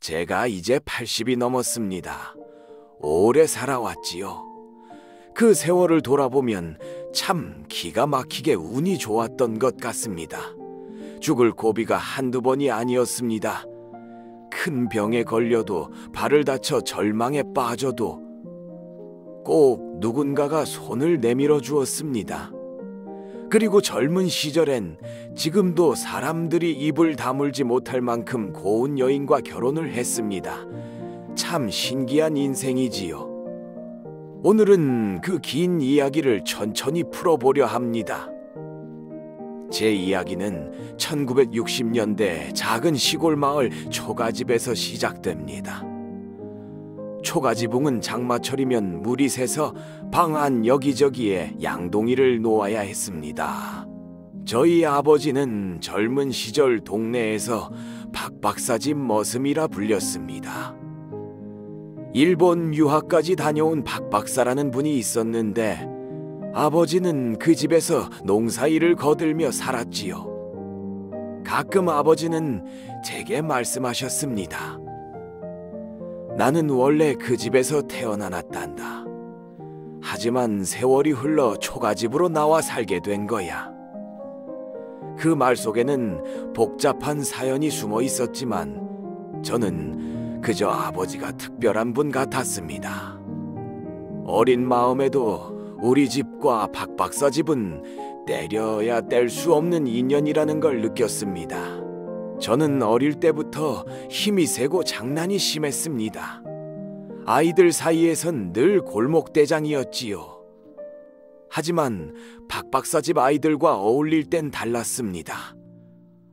제가 이제 80이 넘었습니다. 오래 살아왔지요. 그 세월을 돌아보면 참 기가 막히게 운이 좋았던 것 같습니다. 죽을 고비가 한두 번이 아니었습니다. 큰 병에 걸려도, 발을 다쳐 절망에 빠져도 꼭 누군가가 손을 내밀어 주었습니다. 그리고 젊은 시절엔 지금도 사람들이 입을 다물지 못할 만큼 고운 여인과 결혼을 했습니다. 참 신기한 인생이지요. 오늘은 그 긴 이야기를 천천히 풀어보려 합니다. 제 이야기는 1960년대 작은 시골 마을 초가집에서 시작됩니다. 초가지붕은 장마철이면 물이 새서 방 안 여기저기에 양동이를 놓아야 했습니다. 저희 아버지는 젊은 시절 동네에서 박박사집 머슴이라 불렸습니다. 일본 유학까지 다녀온 박박사라는 분이 있었는데 아버지는 그 집에서 농사일을 거들며 살았지요. 가끔 아버지는 제게 말씀하셨습니다. 나는 원래 그 집에서 태어나놨단다. 하지만 세월이 흘러 초가집으로 나와 살게 된 거야. 그 말 속에는 복잡한 사연이 숨어 있었지만 저는 그저 아버지가 특별한 분 같았습니다. 어린 마음에도 우리 집과 박박사 집은 때려야 뗄 수 없는 인연이라는 걸 느꼈습니다. 저는 어릴 때부터 힘이 세고 장난이 심했습니다. 아이들 사이에선 늘 골목대장이었지요. 하지만 박박사 집 아이들과 어울릴 땐 달랐습니다.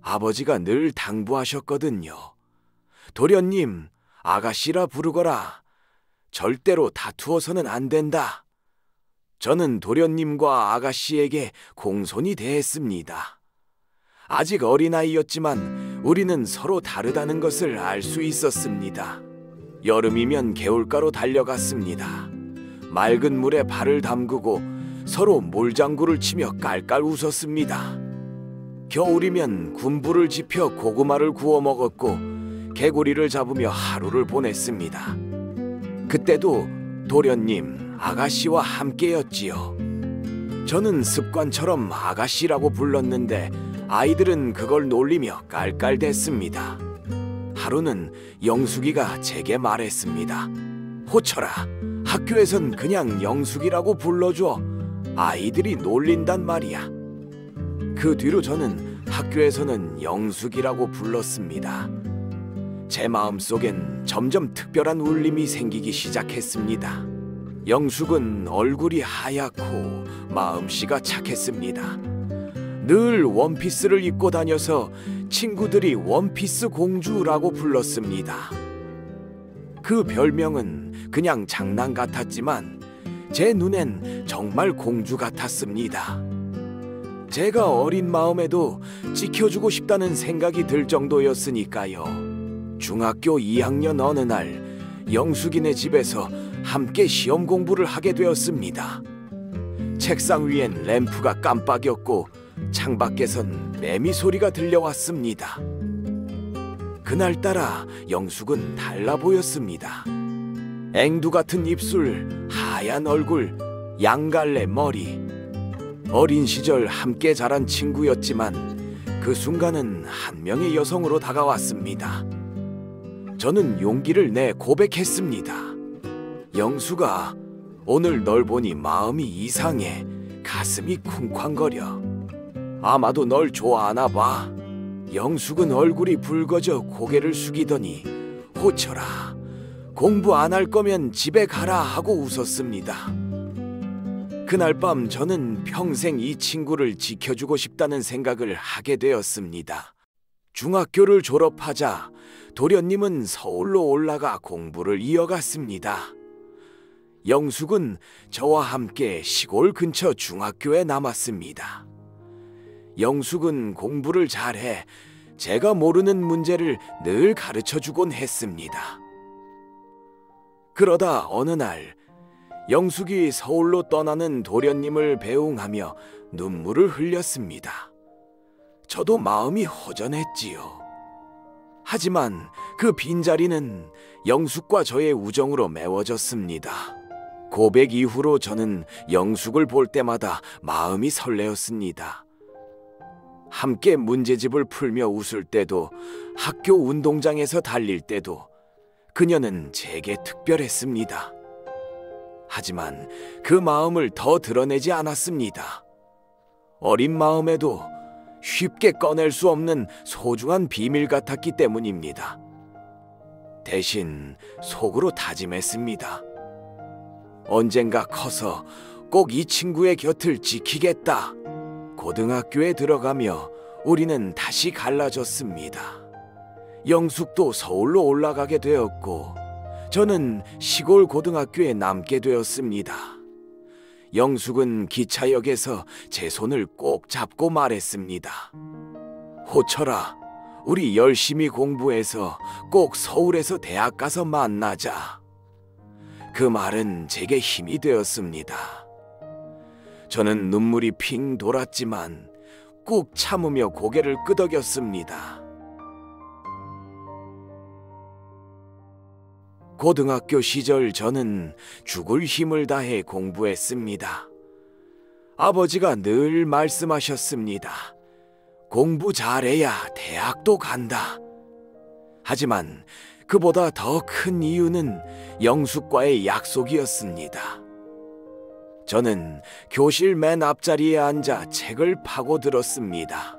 아버지가 늘 당부하셨거든요. 도련님, 아가씨라 부르거라. 절대로 다투어서는 안 된다. 저는 도련님과 아가씨에게 공손히 대했습니다. 아직 어린아이였지만 우리는 서로 다르다는 것을 알 수 있었습니다. 여름이면 개울가로 달려갔습니다. 맑은 물에 발을 담그고 서로 몰장구를 치며 깔깔 웃었습니다. 겨울이면 군부를 지펴 고구마를 구워 먹었고 개구리를 잡으며 하루를 보냈습니다. 그때도 도련님, 아가씨와 함께였지요. 저는 습관처럼 아가씨라고 불렀는데 아이들은 그걸 놀리며 깔깔댔습니다. 하루는 영숙이가 제게 말했습니다. 호철아, 학교에선 그냥 영숙이라고 불러줘. 아이들이 놀린단 말이야. 그 뒤로 저는 학교에서는 영숙이라고 불렀습니다. 제 마음속엔 점점 특별한 울림이 생기기 시작했습니다. 영숙은 얼굴이 하얗고 마음씨가 착했습니다. 늘 원피스를 입고 다녀서 친구들이 원피스 공주라고 불렀습니다. 그 별명은 그냥 장난 같았지만 제 눈엔 정말 공주 같았습니다. 제가 어린 마음에도 지켜주고 싶다는 생각이 들 정도였으니까요. 중학교 2학년 어느 날 영숙이네 집에서 함께 시험 공부를 하게 되었습니다. 책상 위엔 램프가 깜빡였고 창밖에선 매미 소리가 들려왔습니다. 그날따라 영숙은 달라 보였습니다. 앵두 같은 입술, 하얀 얼굴, 양갈래 머리. 어린 시절 함께 자란 친구였지만 그 순간은 한 명의 여성으로 다가왔습니다. 저는 용기를 내 고백했습니다. 영숙아, 오늘 널 보니 마음이 이상해. 가슴이 쿵쾅거려. 아마도 널 좋아하나 봐. 영숙은 얼굴이 붉어져 고개를 숙이더니 호철아, 공부 안 할 거면 집에 가라 하고 웃었습니다. 그날 밤 저는 평생 이 친구를 지켜주고 싶다는 생각을 하게 되었습니다. 중학교를 졸업하자 도련님은 서울로 올라가 공부를 이어갔습니다. 영숙은 저와 함께 시골 근처 중학교에 남았습니다. 영숙은 공부를 잘해 제가 모르는 문제를 늘 가르쳐주곤 했습니다. 그러다 어느 날 영숙이 서울로 떠나는 도련님을 배웅하며 눈물을 흘렸습니다. 저도 마음이 허전했지요. 하지만 그 빈자리는 영숙과 저의 우정으로 메워졌습니다. 고백 이후로 저는 영숙을 볼 때마다 마음이 설레었습니다. 함께 문제집을 풀며 웃을 때도, 학교 운동장에서 달릴 때도 그녀는 제게 특별했습니다. 하지만 그 마음을 더 드러내지 않았습니다. 어린 마음에도 쉽게 꺼낼 수 없는 소중한 비밀 같았기 때문입니다. 대신 속으로 다짐했습니다. 언젠가 커서 꼭 이 친구의 곁을 지키겠다. 고등학교에 들어가며 우리는 다시 갈라졌습니다. 영숙도 서울로 올라가게 되었고 저는 시골 고등학교에 남게 되었습니다. 영숙은 기차역에서 제 손을 꼭 잡고 말했습니다. 호철아, 우리 열심히 공부해서 꼭 서울에서 대학 가서 만나자. 그 말은 제게 힘이 되었습니다. 저는 눈물이 핑 돌았지만 꾹 참으며 고개를 끄덕였습니다. 고등학교 시절 저는 죽을 힘을 다해 공부했습니다. 아버지가 늘 말씀하셨습니다. 공부 잘해야 대학도 간다. 하지만 그보다 더 큰 이유는 영숙과의 약속이었습니다. 저는 교실 맨 앞자리에 앉아 책을 파고들었습니다.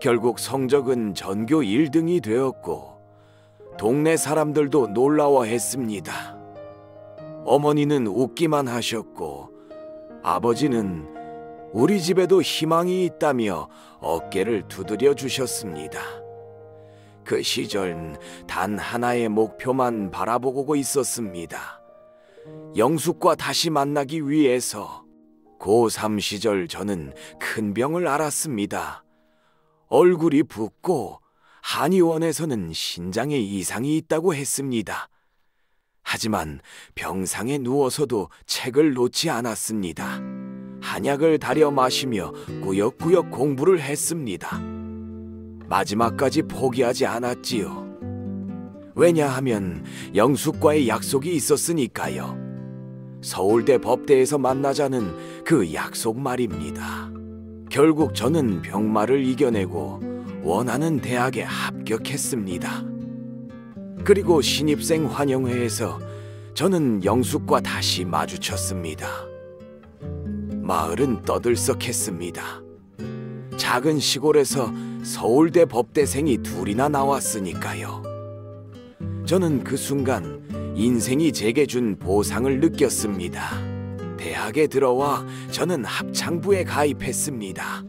결국 성적은 전교 1등이 되었고 동네 사람들도 놀라워했습니다. 어머니는 웃기만 하셨고 아버지는 우리 집에도 희망이 있다며 어깨를 두드려 주셨습니다. 그 시절 단 하나의 목표만 바라보고 있었습니다. 영숙과 다시 만나기 위해서. 고3 시절 저는 큰 병을 앓았습니다. 얼굴이 붓고 한의원에서는 신장에 이상이 있다고 했습니다. 하지만 병상에 누워서도 책을 놓지 않았습니다. 한약을 달여 마시며 꾸역꾸역 공부를 했습니다. 마지막까지 포기하지 않았지요. 왜냐하면 영숙과의 약속이 있었으니까요. 서울대 법대에서 만나자는 그 약속 말입니다. 결국 저는 병마를 이겨내고 원하는 대학에 합격했습니다. 그리고 신입생 환영회에서 저는 영숙과 다시 마주쳤습니다. 마을은 떠들썩했습니다. 작은 시골에서 서울대 법대생이 둘이나 나왔으니까요. 저는 그 순간 인생이 제게 준 보상을 느꼈습니다. 대학에 들어와 저는 합창부에 가입했습니다.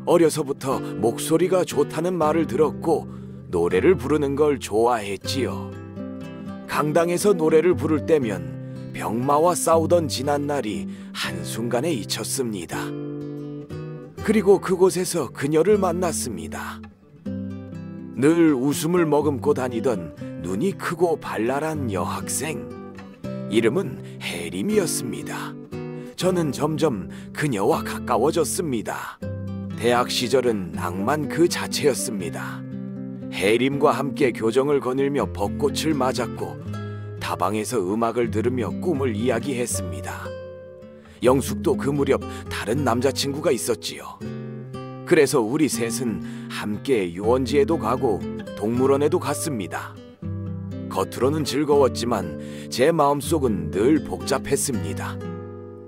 어려서부터 목소리가 좋다는 말을 들었고 노래를 부르는 걸 좋아했지요. 강당에서 노래를 부를 때면 병마와 싸우던 지난날이 한순간에 잊혔습니다. 그리고 그곳에서 그녀를 만났습니다. 늘 웃음을 머금고 다니던 눈이 크고 발랄한 여학생. 이름은 혜림이었습니다. 저는 점점 그녀와 가까워졌습니다. 대학 시절은 낭만 그 자체였습니다. 혜림과 함께 교정을 거닐며 벚꽃을 맞았고 다방에서 음악을 들으며 꿈을 이야기했습니다. 영숙도 그 무렵 다른 남자친구가 있었지요. 그래서 우리 셋은 함께 유원지에도 가고 동물원에도 갔습니다. 겉으로는 즐거웠지만 제 마음속은 늘 복잡했습니다.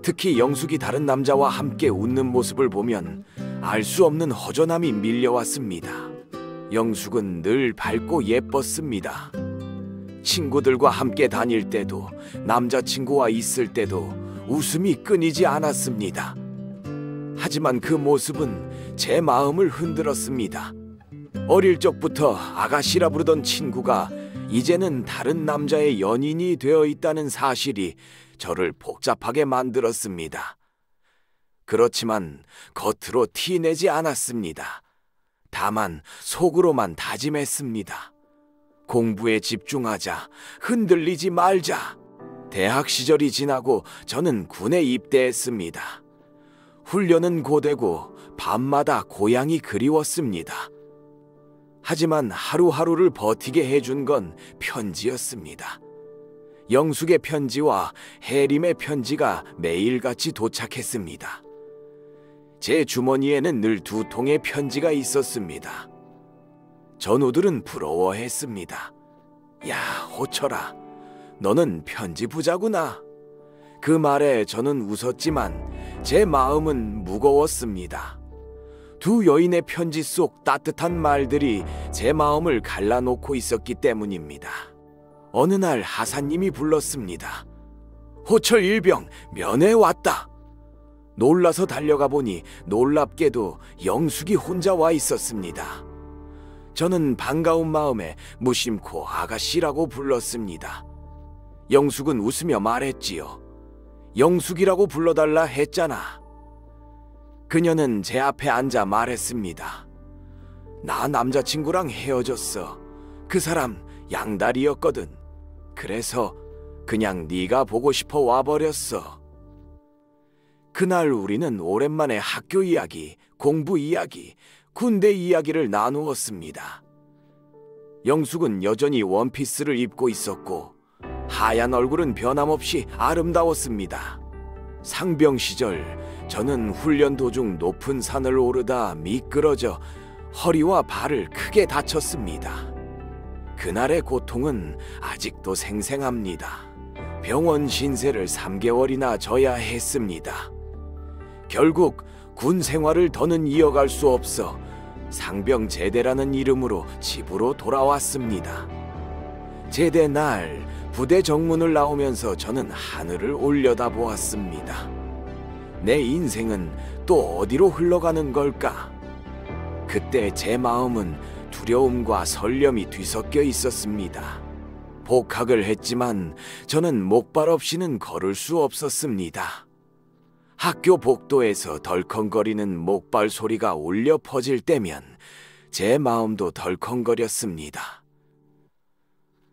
특히 영숙이 다른 남자와 함께 웃는 모습을 보면 알 수 없는 허전함이 밀려왔습니다. 영숙은 늘 밝고 예뻤습니다. 친구들과 함께 다닐 때도 남자친구와 있을 때도 웃음이 끊이지 않았습니다. 하지만 그 모습은 제 마음을 흔들었습니다. 어릴 적부터 아가씨라 부르던 친구가 이제는 다른 남자의 연인이 되어 있다는 사실이 저를 복잡하게 만들었습니다. 그렇지만 겉으로 티내지 않았습니다. 다만 속으로만 다짐했습니다. 공부에 집중하자, 흔들리지 말자. 대학 시절이 지나고 저는 군에 입대했습니다. 훈련은 고되고 밤마다 고향이 그리웠습니다. 하지만 하루하루를 버티게 해준 건 편지였습니다. 영숙의 편지와 해림의 편지가 매일같이 도착했습니다. 제 주머니에는 늘 2통의 편지가 있었습니다. 전우들은 부러워했습니다. 야, 호철아, 너는 편지 부자구나. 그 말에 저는 웃었지만 제 마음은 무거웠습니다. 2 여인의 편지 속 따뜻한 말들이 제 마음을 갈라놓고 있었기 때문입니다. 어느 날 하사님이 불렀습니다. 호철 일병, 면회 왔다. 놀라서 달려가 보니 놀랍게도 영숙이 혼자 와 있었습니다. 저는 반가운 마음에 무심코 아가씨라고 불렀습니다. 영숙은 웃으며 말했지요. 영숙이라고 불러달라 했잖아. 그녀는 제 앞에 앉아 말했습니다. 나 남자친구랑 헤어졌어. 그 사람 양다리였거든. 그래서 그냥 네가 보고 싶어 와버렸어. 그날 우리는 오랜만에 학교 이야기, 공부 이야기, 군대 이야기를 나누었습니다. 영숙은 여전히 원피스를 입고 있었고 하얀 얼굴은 변함없이 아름다웠습니다. 상병 시절 저는 훈련 도중 높은 산을 오르다 미끄러져 허리와 발을 크게 다쳤습니다. 그날의 고통은 아직도 생생합니다. 병원 신세를 3개월이나 져야 했습니다. 결국 군 생활을 더는 이어갈 수 없어 상병 제대라는 이름으로 집으로 돌아왔습니다. 제대 날 부대 정문을 나오면서 저는 하늘을 올려다보았습니다. 내 인생은 또 어디로 흘러가는 걸까? 그때 제 마음은 두려움과 설렘이 뒤섞여 있었습니다. 복학을 했지만 저는 목발 없이는 걸을 수 없었습니다. 학교 복도에서 덜컹거리는 목발 소리가 울려 퍼질 때면 제 마음도 덜컹거렸습니다.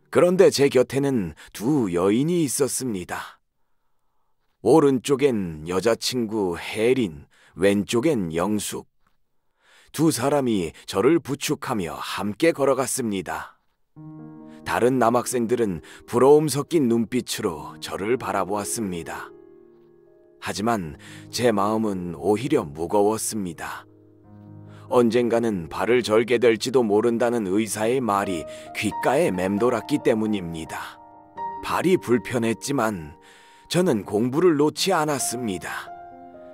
그런데 제 곁에는 2 여인이 있었습니다. 오른쪽엔 여자친구 혜린, 왼쪽엔 영숙. 2 사람이 저를 부축하며 함께 걸어갔습니다. 다른 남학생들은 부러움 섞인 눈빛으로 저를 바라보았습니다. 하지만 제 마음은 오히려 무거웠습니다. 언젠가는 발을 절게 될지도 모른다는 의사의 말이 귓가에 맴돌았기 때문입니다. 발이 불편했지만 저는 공부를 놓지 않았습니다.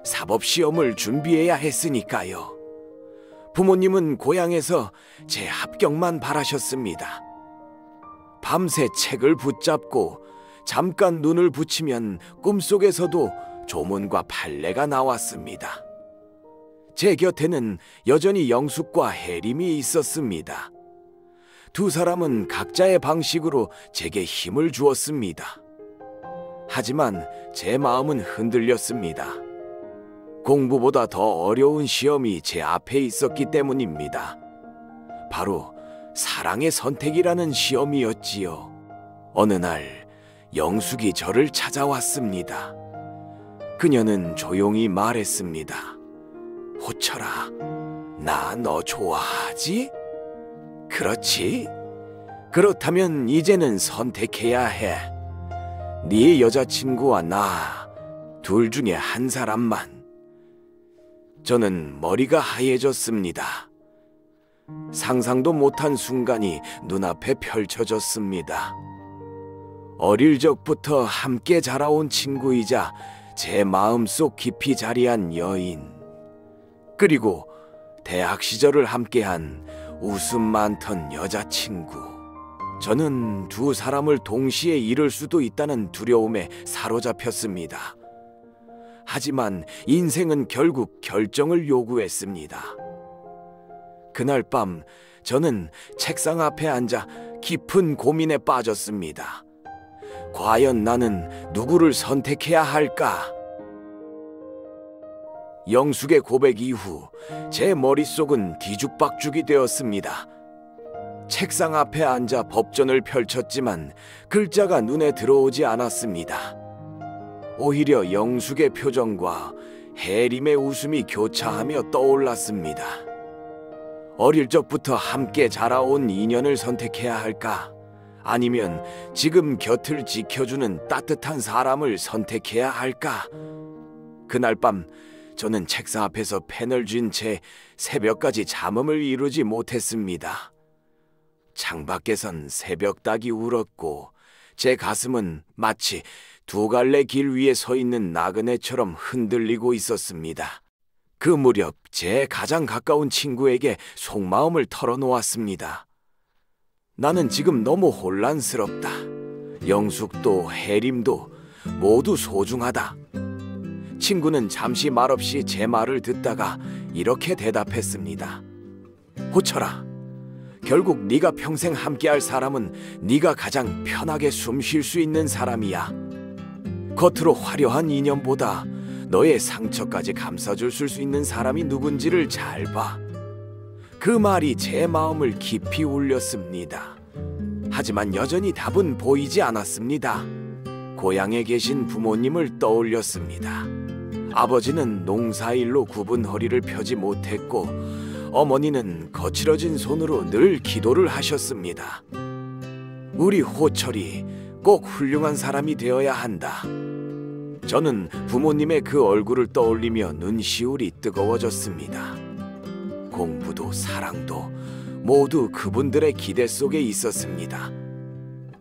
사법시험을 준비해야 했으니까요. 부모님은 고향에서 제 합격만 바라셨습니다. 밤새 책을 붙잡고 잠깐 눈을 붙이면 꿈속에서도 조문과 판례가 나왔습니다. 제 곁에는 여전히 영숙과 혜림이 있었습니다. 2 사람은 각자의 방식으로 제게 힘을 주었습니다. 하지만 제 마음은 흔들렸습니다. 공부보다 더 어려운 시험이 제 앞에 있었기 때문입니다. 바로 사랑의 선택이라는 시험이었지요. 어느 날 영숙이 저를 찾아왔습니다. 그녀는 조용히 말했습니다. 호철아, 나 너 좋아하지? 그렇지? 그렇다면 이제는 선택해야 해. 네 여자친구와 나 둘 중에 한 사람만. 저는 머리가 하얘졌습니다. 상상도 못한 순간이 눈앞에 펼쳐졌습니다. 어릴 적부터 함께 자라온 친구이자 제 마음속 깊이 자리한 여인, 그리고 대학 시절을 함께한 웃음 많던 여자친구. 저는 2 사람을 동시에 잃을 수도 있다는 두려움에 사로잡혔습니다. 하지만 인생은 결국 결정을 요구했습니다. 그날 밤 저는 책상 앞에 앉아 깊은 고민에 빠졌습니다. 과연 나는 누구를 선택해야 할까? 영숙의 고백 이후 제 머릿속은 뒤죽박죽이 되었습니다. 책상 앞에 앉아 법전을 펼쳤지만 글자가 눈에 들어오지 않았습니다. 오히려 영숙의 표정과 혜림의 웃음이 교차하며 떠올랐습니다. 어릴 적부터 함께 자라온 인연을 선택해야 할까? 아니면 지금 곁을 지켜주는 따뜻한 사람을 선택해야 할까? 그날 밤 저는 책상 앞에서 펜을 쥔 채 새벽까지 잠음을 이루지 못했습니다. 창밖에선 새벽닭이 울었고 제 가슴은 마치 두 갈래 길 위에 서 있는 나그네처럼 흔들리고 있었습니다. 그 무렵 제 가장 가까운 친구에게 속마음을 털어놓았습니다. 나는 지금 너무 혼란스럽다. 영숙도 혜림도 모두 소중하다. 친구는 잠시 말없이 제 말을 듣다가 이렇게 대답했습니다. 호철아, 결국 네가 평생 함께할 사람은 네가 가장 편하게 숨 쉴 수 있는 사람이야. 겉으로 화려한 인연보다 너의 상처까지 감싸줄 수 있는 사람이 누군지를 잘 봐. 그 말이 제 마음을 깊이 울렸습니다. 하지만 여전히 답은 보이지 않았습니다. 고향에 계신 부모님을 떠올렸습니다. 아버지는 농사일로 굽은 허리를 펴지 못했고 어머니는 거칠어진 손으로 늘 기도를 하셨습니다. 우리 호철이 꼭 훌륭한 사람이 되어야 한다. 저는 부모님의 그 얼굴을 떠올리며 눈시울이 뜨거워졌습니다. 공부도 사랑도 모두 그분들의 기대 속에 있었습니다.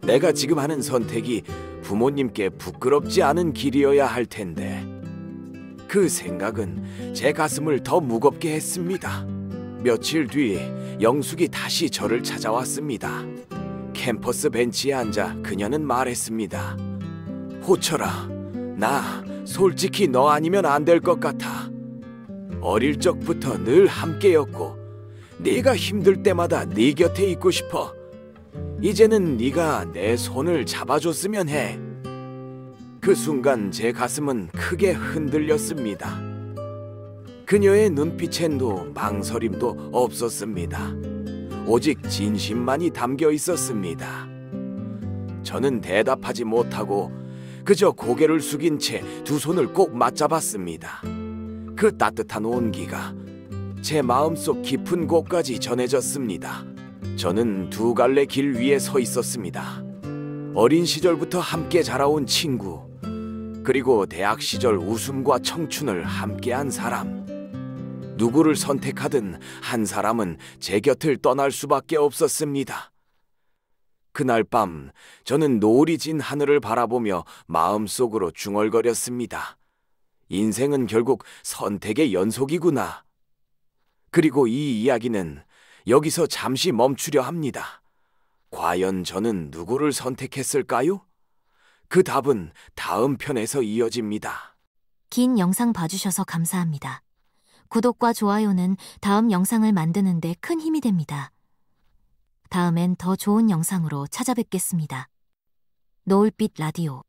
내가 지금 하는 선택이 부모님께 부끄럽지 않은 길이어야 할 텐데 그 생각은 제 가슴을 더 무겁게 했습니다. 며칠 뒤 영숙이 다시 저를 찾아왔습니다. 캠퍼스 벤치에 앉아 그녀는 말했습니다. 호철아, 나 솔직히 너 아니면 안 될 것 같아. 어릴 적부터 늘 함께였고 네가 힘들 때마다 네 곁에 있고 싶어. 이제는 네가 내 손을 잡아줬으면 해. 그 순간 제 가슴은 크게 흔들렸습니다. 그녀의 눈빛엔도 망설임도 없었습니다. 오직 진심만이 담겨 있었습니다. 저는 대답하지 못하고 그저 고개를 숙인 채 두 손을 꼭 맞잡았습니다. 그 따뜻한 온기가 제 마음속 깊은 곳까지 전해졌습니다. 저는 두 갈래 길 위에 서 있었습니다. 어린 시절부터 함께 자라온 친구, 그리고 대학 시절 웃음과 청춘을 함께한 사람. 누구를 선택하든 한 사람은 제 곁을 떠날 수밖에 없었습니다. 그날 밤 저는 노을이 진 하늘을 바라보며 마음속으로 중얼거렸습니다. 인생은 결국 선택의 연속이구나. 그리고 이 이야기는 여기서 잠시 멈추려 합니다. 과연 저는 누구를 선택했을까요? 그 답은 다음 편에서 이어집니다. 긴 영상 봐주셔서 감사합니다. 구독과 좋아요는 다음 영상을 만드는 데 큰 힘이 됩니다. 다음엔 더 좋은 영상으로 찾아뵙겠습니다. 노을빛 라디오